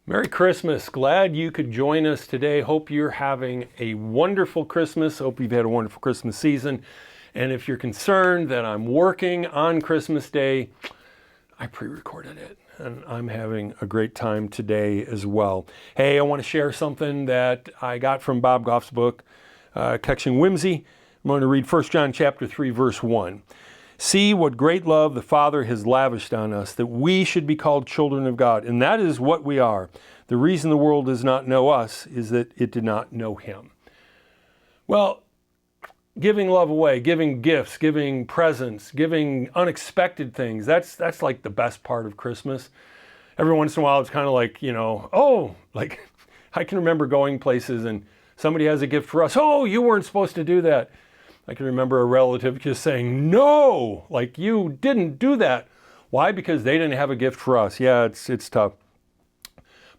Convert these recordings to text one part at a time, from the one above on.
Merry Christmas. Glad you could join us today. Hope you're having a wonderful Christmas. Hope you've had a wonderful Christmas season. And if you're concerned that I'm working on Christmas Day, I pre-recorded it and I'm having a great time today as well. Hey, I want to share something that I got from Bob Goff's book, Catching Whimsy. I'm going to read 1 John chapter 3, verse 1. See what great love the Father has lavished on us, that we should be called children of God. And that is what we are. The reason the world does not know us is that it did not know him. Well, giving love away, giving gifts, giving presents, giving unexpected things, that's like the best part of Christmas. Every once in a while, it's kind of like, like I can remember going places and somebody has a gift for us. Oh, you weren't supposed to do that. I can remember a relative just saying, no, like you didn't do that. Why? Because they didn't have a gift for us. Yeah, it's tough.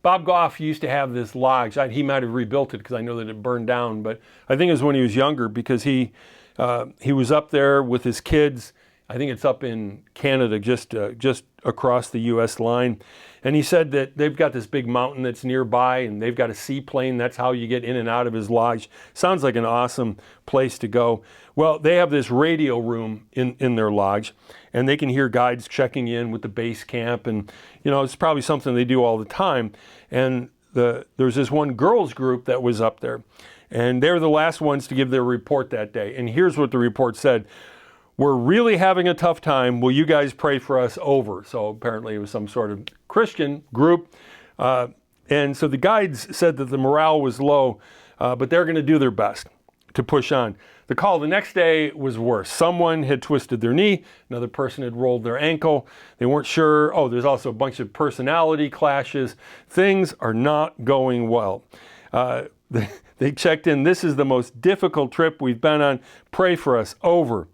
Bob Goff used to have this lodge. He might have rebuilt it because I know that it burned down, but I think it was when he was younger because he was up there with his kids. I think it's up in Canada, just across the U.S. line. And he said that they've got this big mountain that's nearby and they've got a seaplane. That's how you get in and out of his lodge. Sounds like an awesome place to go. Well, they have this radio room in their lodge and they can hear guides checking in with the base camp. And, it's probably something they do all the time. And there's this one girls group that was up there and they're the last ones to give their report that day. And here's what the report said. We're really having a tough time. Will you guys pray for us over? So apparently it was some sort of Christian group. And so the guides said that the morale was low, but they're going to do their best to push on. The call the next day was worse. Someone had twisted their knee. Another person had rolled their ankle. They weren't sure. Oh, there's also a bunch of personality clashes. Things are not going well. They checked in. This is the most difficult trip we've been on. Pray for us. Over.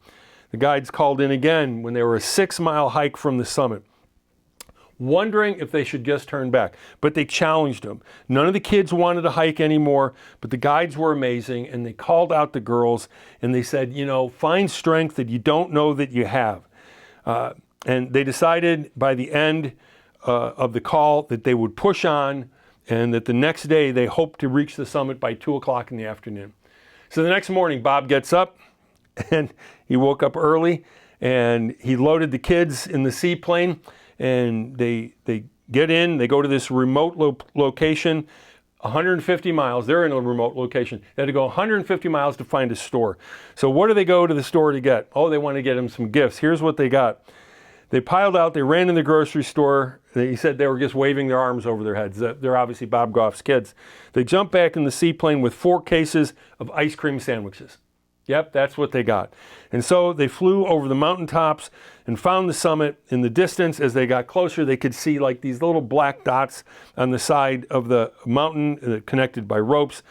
The guides called in again when they were a 6-mile hike from the summit, wondering if they should just turn back. But they challenged them. None of the kids wanted to hike anymore, but the guides were amazing, and they called out the girls, and they said, find strength that you don't know that you have. And they decided by the end of the call that they would push on, and that the next day they hoped to reach the summit by 2 o'clock in the afternoon. So the next morning, Bob gets up, and he woke up early and he loaded the kids in the seaplane and they get in, they go to this remote location, 150 miles. They're in a remote location. They had to go 150 miles to find a store. So what do they go to the store to get? Oh, they want to get him some gifts. Here's what they got. They piled out, they ran in the grocery store. He said they were just waving their arms over their heads. They're obviously Bob Goff's kids. They jumped back in the seaplane with 4 cases of ice cream sandwiches. Yep, that's what they got. And so they flew over the mountaintops and found the summit. In the distance, as they got closer, they could see like these little black dots on the side of the mountain connected by ropes.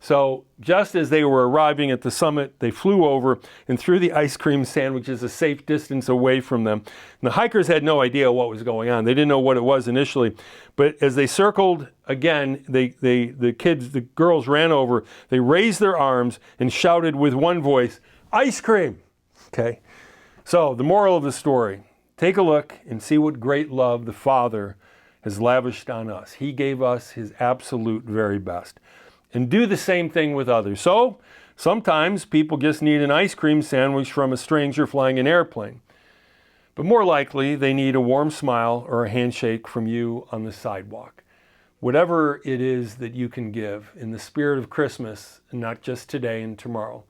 So just as they were arriving at the summit, they flew over and threw the ice cream sandwiches a safe distance away from them. And the hikers had no idea what was going on. They didn't know what it was initially. But as they circled again, the girls ran over, they raised their arms and shouted with one voice, ice cream. Okay. So the moral of the story, take a look and see what great love the Father has lavished on us. He gave us his absolute very best. And do the same thing with others. So sometimes people just need an ice cream sandwich from a stranger flying an airplane. But more likely, they need a warm smile or a handshake from you on the sidewalk. Whatever it is that you can give in the spirit of Christmas, and not just today and tomorrow,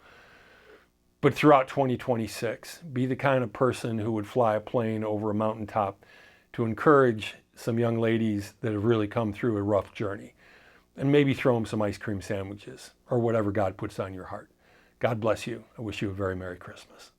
but throughout 2026, be the kind of person who would fly a plane over a mountaintop to encourage some young ladies that have really come through a rough journey. And maybe throw them some ice cream sandwiches or whatever God puts on your heart. God bless you. I wish you a very Merry Christmas.